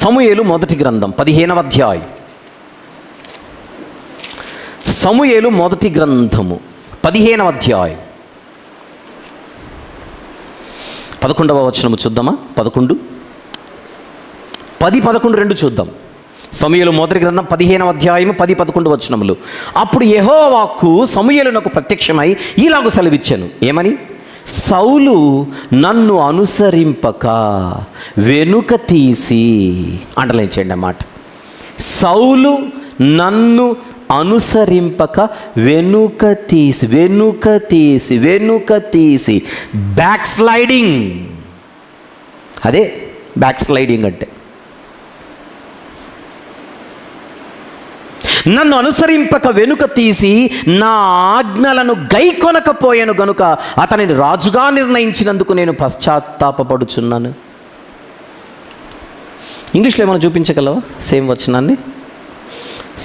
సమూయేలు మొదటి గ్రంథం 15వ అధ్యాయం. సమూయేలు మొదటి గ్రంథము 15వ అధ్యాయం 11వ వచనము చూద్దామా? 11, 10, 11 రెండు చూద్దాం. సమూయేలు మొదటి గ్రంథం 15వ అధ్యాయము 10, 11 వచనములు. అప్పుడు యెహోవా వాక్కు సమూయేలునకు ప్రత్యక్షమై ఈలాగు సెలవిచ్చెను. ఏమని? సౌలు నన్ను అనుసరింపక వెనుక తీసి, అండర్లైన్ చేయండి అన్నమాట. సౌలు నన్ను అనుసరింపక వెనుక తీసి, వెనుక తీసి, వెనుక తీసి. బ్యాక్ స్లైడింగ్, అదే బ్యాక్ స్లైడింగ్ అంటే. నన్ను అనుసరింపక వెనుక తీసి నా ఆజ్ఞలను గైకొనకపోయాను గనుక అతనిని రాజుగా నిర్ణయించినందుకు నేను పశ్చాత్తాపపడుచున్నాను. ఇంగ్లీష్లో ఏమైనా చూపించగలవా సేమ్ వచనాన్ని?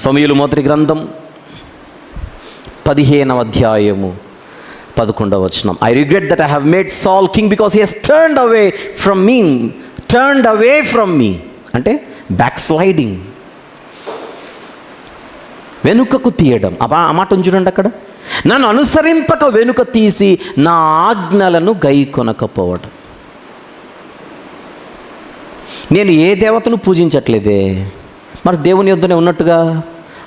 సమూయేలు మొదటి గ్రంథం 15వ అధ్యాయము 11వ వచనం. I regret that I have made Saul king because he has turned away from me. Turned away from me అంటే బ్యాక్ స్లైడింగ్, వెనుకకు తీయడం. ఆ మాట చూడండి అక్కడ. నన్ను అనుసరింపక వెనుక తీసి నా ఆజ్ఞలను గైకొనకపోవడం. నేను ఏ దేవతను పూజించట్లేదే, మరి దేవుని యొద్దనే ఉన్నట్టుగా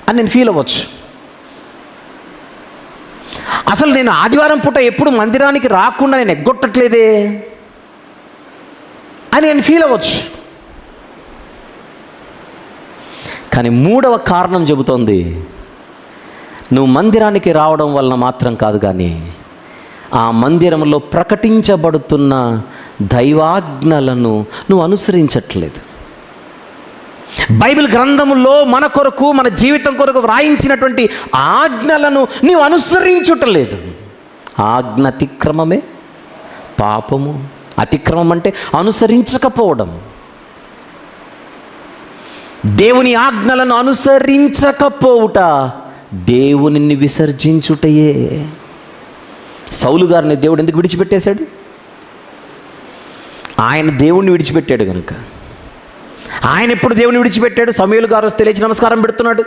అని నేను ఫీల్ అవ్వచ్చు. అసలు నేను ఆదివారం పూట ఎప్పుడు మందిరానికి రాకుండా నేను ఎగ్గొట్టట్లేదే అని నేను ఫీల్ అవ్వచ్చు. కానీ 3వ కారణం చెబుతోంది, నువ్వు మందిరానికి రావడం వలన మాత్రం కాదు, కానీ ఆ మందిరంలో ప్రకటించబడుతున్న దైవాజ్ఞలను నువ్వు అనుసరించట్లేదు. బైబిల్ గ్రంథములో మన కొరకు, మన జీవితం కొరకు వ్రాయించినటువంటి ఆజ్ఞలను నీవు అనుసరించుటలేదు. ఆజ్ఞ అతిక్రమమే పాపము. అతిక్రమం అంటే అనుసరించకపోవడం. దేవుని ఆజ్ఞలను అనుసరించకపోవుట దేవునిని విసర్జించుటయే. సౌలు గారిని దేవుడు ఎందుకు విడిచిపెట్టేశాడు? ఆయన దేవుణ్ణి విడిచిపెట్టాడు కనుక. ఆయన ఎప్పుడు దేవుని విడిచిపెట్టాడు? సమూయేలు గారు వస్తే లేచి నమస్కారం పెడుతున్నాడు.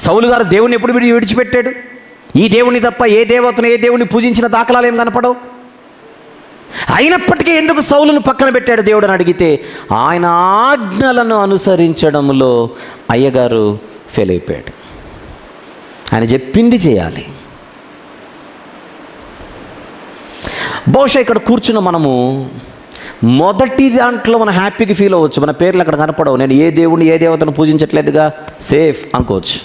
సౌలు గారు దేవుని ఎప్పుడు విడిచిపెట్టాడు? ఈ దేవుని తప్ప ఏ దేవతను, ఏ దేవుని పూజించిన దాఖలాలు ఏం కనపడవు. అయినప్పటికీ ఎందుకు సౌలును పక్కన పెట్టాడు దేవుడు అని అడిగితే, ఆయన ఆజ్ఞలను అనుసరించడంలో అయ్యగారు ఫెయిల్ అయిపోయాడు. ఆయన చెప్పింది చేయాలి. బహుశా ఇక్కడ కూర్చున్న మనము మొదటి దాంట్లో మనం హ్యాపీగా ఫీల్ అవ్వచ్చు. మన పేర్లు అక్కడ కనపడవు. నేను ఏ దేవుడిని, ఏ దేవతను పూజించట్లేదుగా, సేఫ్ అనుకోవచ్చు.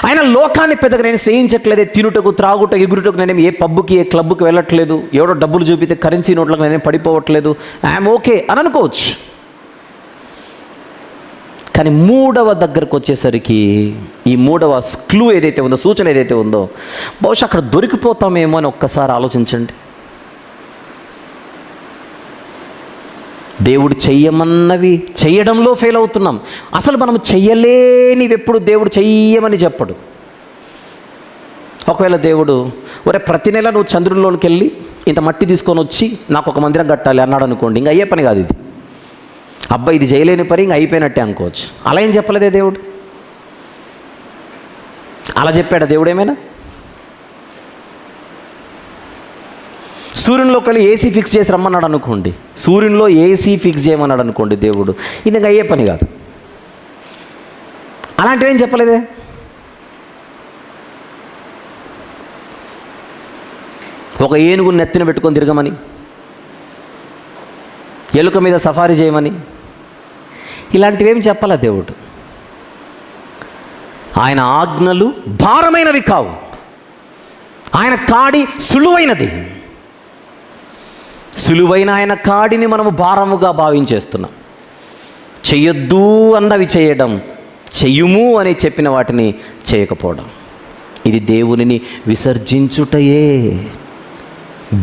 ఆయన లోకాన్ని పెద్దగా నేను స్నేహించట్లేదు. తినుటకు, త్రాగుటకు, ఎగురుటకు నేనేం ఏ పబ్బుకి, ఏ క్లబ్కి వెళ్ళట్లేదు. ఎవడో డబ్బులు చూపితే కరెన్సీ నోట్లకు నేనేం పడిపోవట్లేదు. ఐఎమ్ ఓకే అని అనుకోవచ్చు. కానీ 3వ దగ్గరకు వచ్చేసరికి, ఈ 3వ క్లూ ఏదైతే ఉందో, సూచన ఏదైతే ఉందో, బహుశా అక్కడ దొరికిపోతామేమో అని ఒక్కసారి ఆలోచించండి. దేవుడు చెయ్యమన్నవి చెయ్యడంలో ఫెయిల్ అవుతున్నాం. అసలు మనం చెయ్యలేనివి ఎప్పుడు దేవుడు చెయ్యమని చెప్పడు. ఒకవేళ దేవుడు ప్రతి నెల నువ్వు చంద్రుల్లోనికి వెళ్ళి ఇంత మట్టి తీసుకొని వచ్చి నాకు ఒక మందిరం కట్టాలి అన్నాడు అనుకోండి, ఇంకా అయ్యే పని కాదు ఇది. అబ్బాయి ఇది చేయలేని పని, ఇంకా అయిపోయినట్టే అనుకోవచ్చు. అలా ఏం చెప్పలేదే దేవుడు. అలా చెప్పాడా దేవుడు ఏమైనా? సూర్యునిలోకి వెళ్ళి ఏసీ ఫిక్స్ చేసి రమ్మన్నాడు అనుకోండి, సూర్యునిలో ఏసీ ఫిక్స్ చేయమన్నాడు అనుకోండి దేవుడు, ఇది ఇంకా అయ్యే పని కాదు. అలాంటివేం చెప్పలేదే. ఒక ఏనుగు నెత్తిన పెట్టుకొని తిరగమని, ఎలుక మీద సఫారీ చేయమని, ఇలాంటివేం చెప్పాలా దేవుడు. ఆయన ఆజ్ఞలు భారమైనవి కావు. ఆయన కాడి సులువైనది. సులువైన ఆయన కాడిని మనము భారముగా భావించేస్తున్నాం. చెయ్యొద్దు అన్నవి చేయడం, చెయ్యుము అని చెప్పిన వాటిని చేయకపోవడం, ఇది దేవునిని విసర్జించుటయే.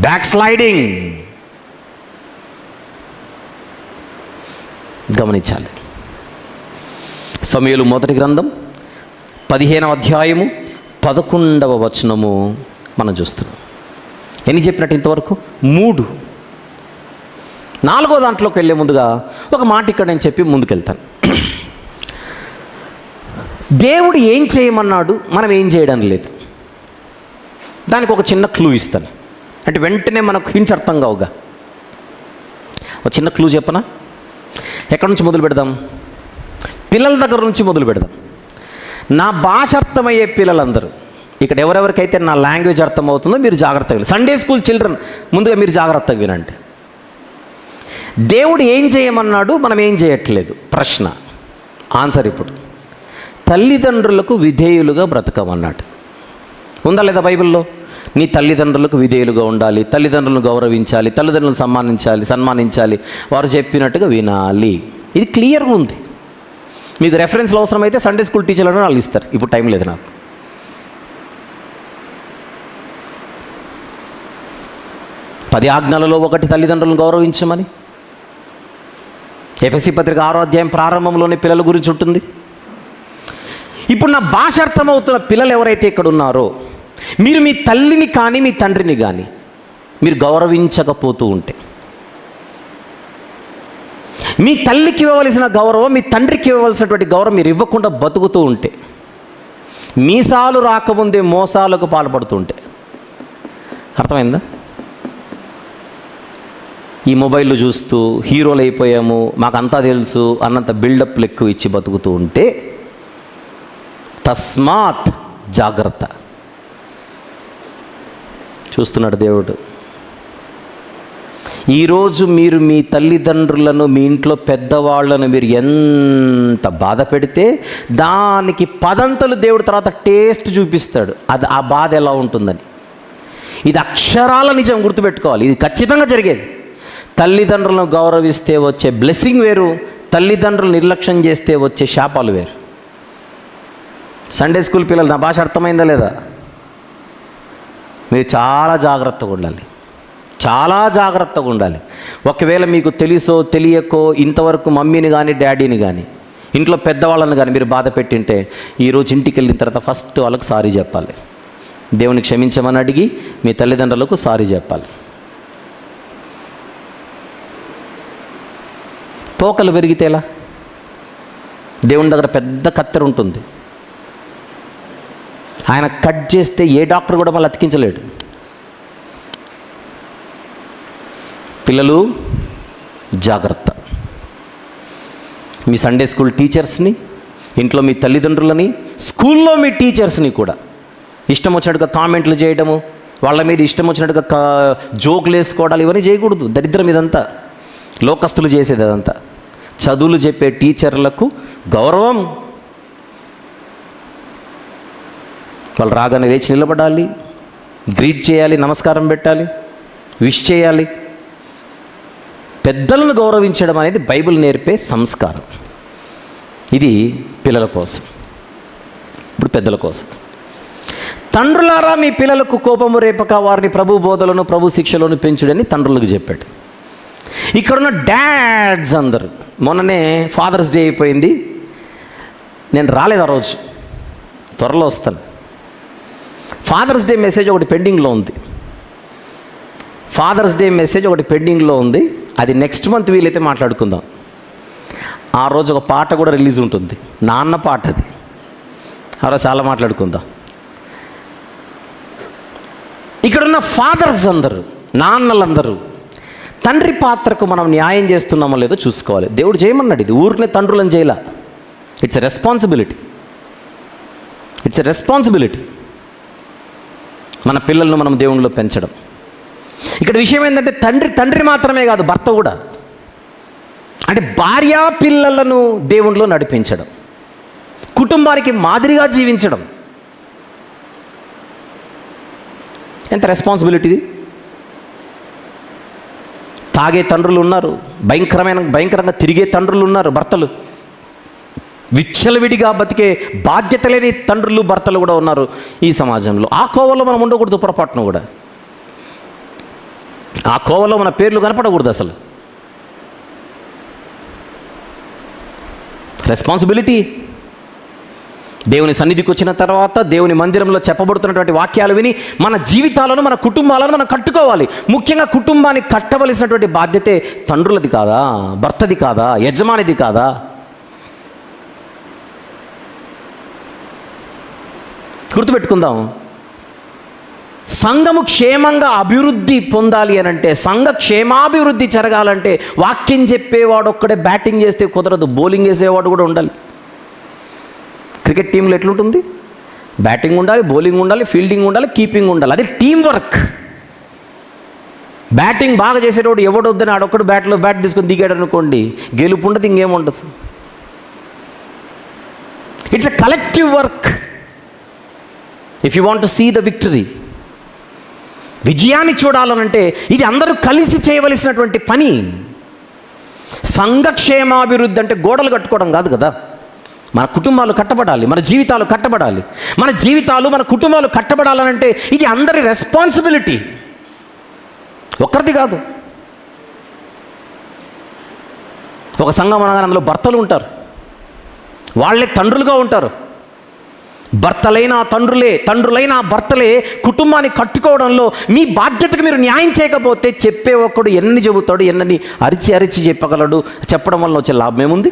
Back sliding. గమనించాలి. సమూయేలు మొదటి గ్రంథం 15వ అధ్యాయము 11వ వచనము మనం చూస్తున్నాం. ఎన్ని చెప్పినట్టు ఇంతవరకు? 3. 4వ దాంట్లోకి వెళ్ళే ముందుగా ఒక మాట ఇక్కడ నేను చెప్పి ముందుకెళ్తాను. దేవుడు ఏం చేయమన్నాడు, మనం ఏం చేయడం లేదు. దానికి ఒక చిన్న క్లూ ఇస్తాను, అంటే వెంటనే మనకు హింట్స్ అర్థం కావుగా. ఒక చిన్న క్లూ చెప్పనా? ఎక్కడి నుంచి మొదలు పెడదాం? పిల్లల దగ్గర నుంచి మొదలు పెడదాం. నా భాష అర్థమయ్యే పిల్లలందరూ, ఇక్కడ ఎవరెవరికైతే నా లాంగ్వేజ్ అర్థమవుతుందో మీరు జాగ్రత్తగా వినండి. సండే స్కూల్ చిల్డ్రన్ ముందుగా మీరు జాగ్రత్తగా వినండి. దేవుడు ఏం చేయమన్నాడు, మనం ఏం చేయట్లేదు. ప్రశ్న, ఆన్సర్ ఇప్పుడు. తల్లిదండ్రులకు విధేయులుగా బ్రతకమన్నాడు. ఉందా లేదా బైబిల్లో? నీ తల్లిదండ్రులకు విధేయులుగా ఉండాలి, తల్లిదండ్రులను గౌరవించాలి, తల్లిదండ్రులను సన్మానించాలి, వారు చెప్పినట్టుగా వినాలి. ఇది క్లియర్గా ఉంది. మీకు రెఫరెన్స్లు అవసరమైతే సండే స్కూల్ టీచర్లను వాళ్ళు ఇస్తారు. ఇప్పుడు టైం లేదు నాకు. పది ఆజ్ఞలలో ఒకటి తల్లిదండ్రులను గౌరవించమని. ఎఫెసీ పత్రిక 6వ అధ్యాయం ప్రారంభంలోనే పిల్లల గురించి ఉంటుంది. ఇప్పుడు నా భాష అర్థమవుతున్న పిల్లలు ఎవరైతే ఇక్కడ ఉన్నారో, మీరు మీ తల్లిని కానీ మీ తండ్రిని కానీ మీరు గౌరవించకపోతూ ఉంటే, మీ తల్లికి ఇవ్వవలసిన గౌరవం మీ తండ్రికి ఇవ్వవలసినటువంటి గౌరవం మీరు ఇవ్వకుండా బతుకుతూ ఉంటే, మీసాలు రాకముందే మోసాలకు పాల్పడుతూ ఉంటే, అర్థమైందా? ఈ మొబైల్లో చూస్తూ హీరోలు అయిపోయాము, మాకంతా తెలుసు అన్నంత బిల్డప్లు ఎక్కువ ఇచ్చి బతుకుతూ ఉంటే తస్మాత్ జాగ్రత్త. చూస్తున్నాడు దేవుడు. ఈరోజు మీరు మీ తల్లిదండ్రులను, మీ ఇంట్లో పెద్దవాళ్ళను మీరు ఎంత బాధ పెడితే దానికి పదంతలు దేవుడు తర్వాత టేస్ట్ చూపిస్తాడు. అది ఆ బాధ ఎలా ఉంటుందని. ఇది అక్షరాల నిజం, గుర్తుపెట్టుకోవాలి. ఇది ఖచ్చితంగా జరిగేది. తల్లిదండ్రులను గౌరవిస్తే వచ్చే బ్లెస్సింగ్ వేరు, తల్లిదండ్రులు నిర్లక్ష్యం చేస్తే వచ్చే శాపాలు వేరు. సండే స్కూల్ పిల్లలు, నా భాష అర్థమైందా లేదా? మీరు చాలా జాగ్రత్తగా ఉండాలి, చాలా జాగ్రత్తగా ఉండాలి. ఒకవేళ మీకు తెలుసో తెలియకో ఇంతవరకు మమ్మీని కానీ డాడీని కానీ ఇంట్లో పెద్దవాళ్ళని కానీ మీరు బాధ పెట్టింటే, ఈరోజు ఇంటికి వెళ్ళిన తర్వాత ఫస్ట్ వాళ్ళకు సారీ చెప్పాలి. దేవుని క్షమించమని అడిగి మీ తల్లిదండ్రులకు సారీ చెప్పాలి. తోకలు పెరిగితే ఎలా? దేవుని దగ్గర పెద్ద కత్తెర ఉంటుంది, ఆయన కట్ చేస్తే ఏ డాక్టర్ కూడా మళ్ళీ అతికించలేడు. పిల్లలు జాగ్రత్త. మీ సండే స్కూల్ టీచర్స్ని, ఇంట్లో మీ తల్లిదండ్రులని, స్కూల్లో మీ టీచర్స్ని కూడా ఇష్టం వచ్చినట్టుగా కామెంట్లు చేయడము, వాళ్ళ మీద ఇష్టం వచ్చినట్టుగా జోకులు వేసుకోవడాలు, ఇవన్నీ చేయకూడదు. దరిద్రం ఇదంతా, లోకస్తులు చేసేది అదంతా. చదువులు చెప్పే టీచర్లకు గౌరవం. వాళ్ళు రాగానే లేచి నిలబడాలి, గ్రీట్ చేయాలి, నమస్కారం పెట్టాలి, విష్ చేయాలి. పెద్దలను గౌరవించడం అనేది బైబిల్ నేర్పే సంస్కారం. ఇది పిల్లల కోసం. ఇప్పుడు పెద్దల కోసం. తండ్రులారా మీ పిల్లలకు కోపము రేపక వారిని ప్రభు బోధలను ప్రభు శిక్షలను పెంచుడని తండ్రులకు చెప్పాడు. ఇక్కడున్న డాడ్స్ అందరూ, మొన్ననే ఫాదర్స్ డే అయిపోయింది, నేను రాలేదు ఆ రోజు, త్వరలో వస్తాను. ఫాదర్స్ డే మెసేజ్ ఒకటి పెండింగ్లో ఉంది. ఫాదర్స్ డే మెసేజ్ ఒకటి పెండింగ్లో ఉంది. అది నెక్స్ట్ మంత్ వీలైతే మాట్లాడుకుందాం. ఆ రోజు ఒక పాట కూడా రిలీజ్ ఉంటుంది, నాన్న పాట. అది ఆ రోజు చాలా మాట్లాడుకుందాం. ఇక్కడున్న ఫాదర్స్ అందరూ, నాన్నలందరూ తండ్రి పాత్రకు మనం న్యాయం చేస్తున్నామో లేదో చూసుకోవాలి. దేవుడు చేయమన్నాడు. ఇది ఊరినే తండ్రులను చేయలా. It's a responsibility. It's a responsibility మన పిల్లలను మనం దేవునిలో పెంచడం. ఇక్కడ విషయం ఏంటంటే తండ్రి మాత్రమే కాదు, భర్త కూడా. అంటే భార్యా పిల్లలను దేవునిలో నడిపించడం, కుటుంబానికి మాదిరిగా జీవించడం ఎంత రెస్పాన్సిబిలిటీ ఇది. తాగే తండ్రులు ఉన్నారు, భయంకరంగా తిరిగే తండ్రులు ఉన్నారు, భర్తలు. విచ్చలవిడిగా బతికే బాధ్యత లేని తండ్రులు, భర్తలు కూడా ఉన్నారు ఈ సమాజంలో. ఆ కోవలో మనం ఉండకూడదు పొరపాటును కూడా. ఆ కోవలో మన పేర్లు కనపడకూడదు అసలు. రెస్పాన్సిబిలిటీ. దేవుని సన్నిధికి వచ్చిన తర్వాత దేవుని మందిరంలో చెప్పబడుతున్నటువంటి వాక్యాలు విని మన జీవితాలను, మన కుటుంబాలను మనం కట్టుకోవాలి. ముఖ్యంగా కుటుంబాన్ని కట్టవలసినటువంటి బాధ్యతే తండ్రులది కాదా, భర్తది కాదా, యజమానిది కాదా? గుర్తుపెట్టుకుందాం. సంఘము క్షేమంగా అభివృద్ధి పొందాలి అని అంటే, సంఘ క్షేమాభివృద్ధి జరగాలంటే వాక్యం చెప్పేవాడు ఒక్కడే బ్యాటింగ్ చేస్తే కుదరదు, బౌలింగ్ వేసేవాడు కూడా ఉండాలి. క్రికెట్ టీంలో ఎట్లుంటుంది? బ్యాటింగ్ ఉండాలి, బౌలింగ్ ఉండాలి, ఫీల్డింగ్ ఉండాలి, కీపింగ్ ఉండాలి. అది టీం వర్క్. బ్యాటింగ్ బాగా చేసేటోడు ఎవడు వద్దని ఆడొక్కడు బ్యాట్ తీసుకొని దిగాడు అనుకోండి, గెలుపు ఉండదు, ఇంకేముండదు. It's a collective work if you want to see the victory. విజయాన్ని చూడాలనంటే ఇది అందరూ కలిసి చేయవలసినటువంటి పని. సంఘక్షేమాభివృద్ధి అంటే గోడలు కట్టుకోవడం కాదు కదా. మన కుటుంబాలు కట్టబడాలి, మన జీవితాలు కట్టబడాలి. మన జీవితాలు, మన కుటుంబాలు కట్టబడాలనంటే ఇది అందరి రెస్పాన్సిబిలిటీ, ఒక్కరిది కాదు. ఒక సంఘం అనగానే అందులో భర్తలు ఉంటారు, వాళ్ళే తండ్రులుగా ఉంటారు. భర్తలైన తండ్రులే, తండ్రులైన భర్తలే కుటుంబాన్ని కట్టుకోవడంలో మీ బాధ్యతకు మీరు న్యాయం చేయకపోతే చెప్పే ఒక్కడు ఎన్ని చెబుతాడు, ఎన్నని అరిచి చెప్పగలడు. చెప్పడం వల్ల వచ్చే లాభం ఏముంది?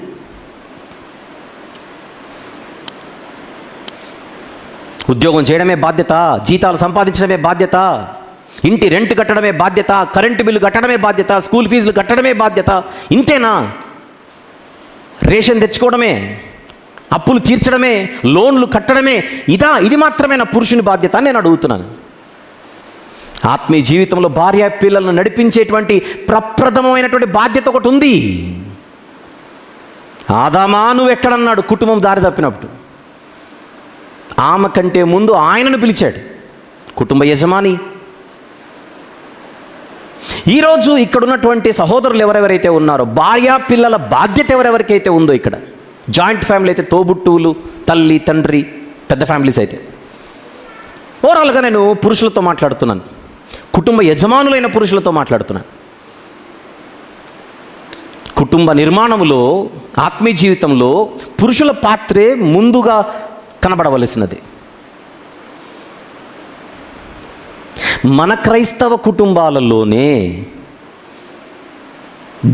ఉద్యోగం చేయడమే బాధ్యత, జీతాలు సంపాదించడమే బాధ్యత, ఇంటి రెంట్ కట్టడమే బాధ్యత, కరెంటు బిల్లు కట్టడమే బాధ్యత, స్కూల్ ఫీజులు కట్టడమే బాధ్యత. ఇంతేనా? రేషన్ తెచ్చుకోవడమే, అప్పులు తీర్చడమే, లోన్లు కట్టడమే, ఇది మాత్రమే నా పురుషుని బాధ్యత నేను అడుగుతున్నాను. ఆత్మీయ జీవితంలో భార్య పిల్లలను నడిపించేటువంటి ప్రప్రథమమైనటువంటి బాధ్యత ఒకటి ఉంది. ఆదామా నువ్వు ఎక్కడన్నాడు కుటుంబం దారి తప్పినప్పుడు? ఆమె కంటే ముందు ఆయనను పిలిచాడు, కుటుంబ యజమాని. ఈరోజు ఇక్కడ ఉన్నటువంటి సహోదరులు ఎవరెవరైతే ఉన్నారో, భార్య పిల్లల బాధ్యత ఎవరెవరికైతే ఉందో, ఇక్కడ జాయింట్ ఫ్యామిలీ అయితే తోబుట్టువులు, తల్లి తండ్రి, పెద్ద ఫ్యామిలీస్ అయితే, ఓవరాల్గా నేను పురుషులతో మాట్లాడుతున్నాను, కుటుంబ యజమానులైన పురుషులతో మాట్లాడుతున్నాను. కుటుంబ నిర్మాణంలో, ఆత్మీయ జీవితంలో పురుషుల పాత్రే ముందుగా కనబడవలసినది. మన క్రైస్తవ కుటుంబాలలోనే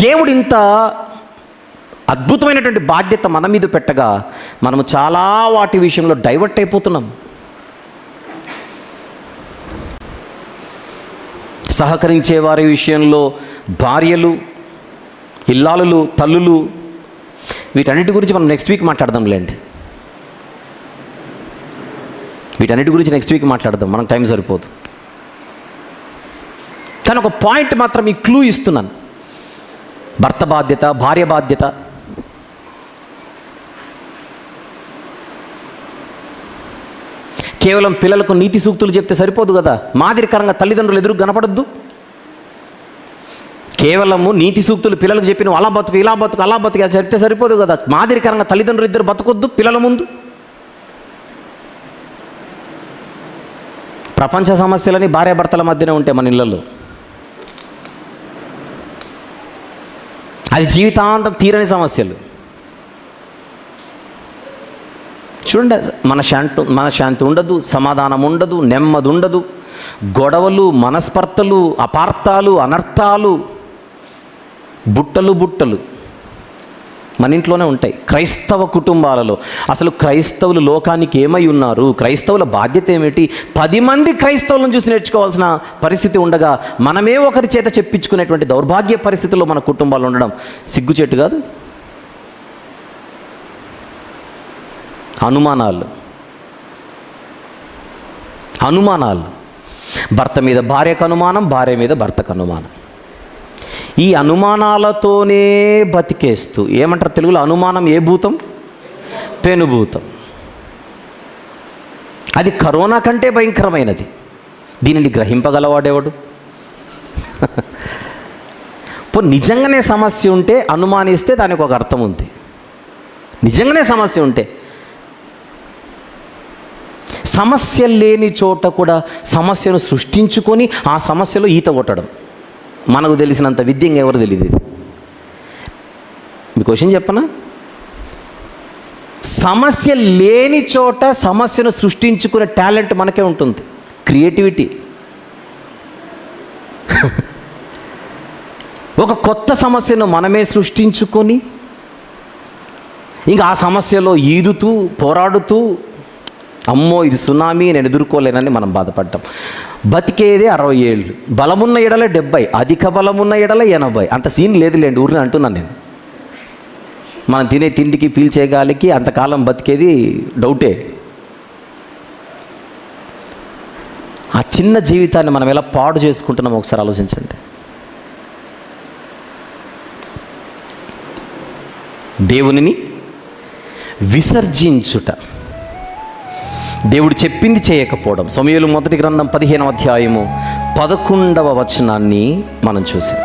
దేవుడు ఇంత అద్భుతమైనటువంటి బాధ్యత మన మీద పెట్టగా మనము చాలా వాటి విషయంలో డైవర్ట్ అయిపోతున్నాం. సహకరించే వారి విషయంలో భార్యలు, ఇల్లాలులు, తల్లులు, వీటన్నిటి గురించి మనం నెక్స్ట్ వీక్ మాట్లాడదాంలేండి. వీటన్నిటి గురించి నెక్స్ట్ వీక్ మాట్లాడదాం, మనకు టైం సరిపోదు. కానీ ఒక పాయింట్ మాత్రం ఈ క్లూ ఇస్తున్నాను. భర్త బాధ్యత, భార్య బాధ్యత. కేవలం పిల్లలకు నీతి సూక్తులు చెప్తే సరిపోదు కదా, మాదిరికరంగా తల్లిదండ్రులు ఎదురు కనపడద్దు. కేవలము నీతి సూక్తులు పిల్లలకు చెప్పి నువ్వు అలా బతుకు, ఇలా బతుకు, అలా బతుకు అది చెప్తే సరిపోదు కదా. మాదిరికరంగా తల్లిదండ్రులు ఇద్దరు బతకొద్దు పిల్లల ముందు. ప్రపంచ సమస్యలని భార్యాభర్తల మధ్యనే ఉంటాయి మన ఇళ్ళల్లో. అది జీవితాంతం తీరని సమస్యలు. చూడండి, మన శాంతి ఉండదు, సమాధానం ఉండదు, నెమ్మది ఉండదు, గొడవలు, మనస్పర్ధలు, అపార్థాలు, అనర్థాలు, బుట్టలు మన ఇంట్లోనే ఉంటాయి. క్రైస్తవ కుటుంబాలలో అసలు క్రైస్తవులు లోకానికి ఏమై ఉన్నారు, క్రైస్తవుల బాధ్యత ఏమిటి? 10 మంది క్రైస్తవులను చూసి నేర్చుకోవాల్సిన పరిస్థితి ఉండగా మనమే ఒకరి చేత చెప్పించుకునేటువంటి దౌర్భాగ్య పరిస్థితుల్లో మన కుటుంబాలు ఉండడం సిగ్గుచేటు కాదు? అనుమానాలు, భర్త మీద భార్యకు అనుమానం, భార్య మీద భర్తకు అనుమానం. ఈ అనుమానాలతోనే బతికేస్తూ, ఏమంటారు తెలుగులో, అనుమానం ఏ భూతం? పెనుభూతం. అది కరోనా కంటే భయంకరమైనది. దీనిని గ్రహింపగలవాడేవాడు? నిజంగానే సమస్య ఉంటే అనుమానిస్తే దానికి ఒక అర్థం ఉంది. నిజంగానే సమస్య ఉంటే, సమస్య లేని చోట కూడా సమస్యను సృష్టించుకొని ఆ సమస్యలో ఈత కొట్టడం మనకు తెలిసినంత విద్యంగా ఎవరు తెలియదు. మీ క్వశ్చన్ చెప్పనా? సమస్య లేని చోట సమస్యను సృష్టించుకునే టాలెంట్ మనకే ఉంటుంది, క్రియేటివిటీ. ఒక కొత్త సమస్యను మనమే సృష్టించుకొని ఇంకా ఆ సమస్యలో ఈదుతూ పోరాడుతూ, అమ్మో ఇది సునామీ నేను ఎదుర్కోలేనని మనం బాధపడ్డాం. బతికేదే 60 ఏళ్ళు, బలమున్న ఎడల 70, అధిక బలమున్న ఎడల 80. అంత సీన్ లేదులేండి, ఊరిని అంటున్నాను నేను. మనం తినే తిండికి పీల్చే గాలికి అంతకాలం బతికేది డౌటే. ఆ చిన్న జీవితాన్ని మనం ఎలా పాడు చేసుకుంటున్నామో ఒకసారి ఆలోచించండి. దేవునిని విసర్జించుట, దేవుడు చెప్పింది చేయకపోవడం. సమూయేలు మొదటి గ్రంథం 15వ అధ్యాయము 11వ వచనాన్ని మనం చూసాం.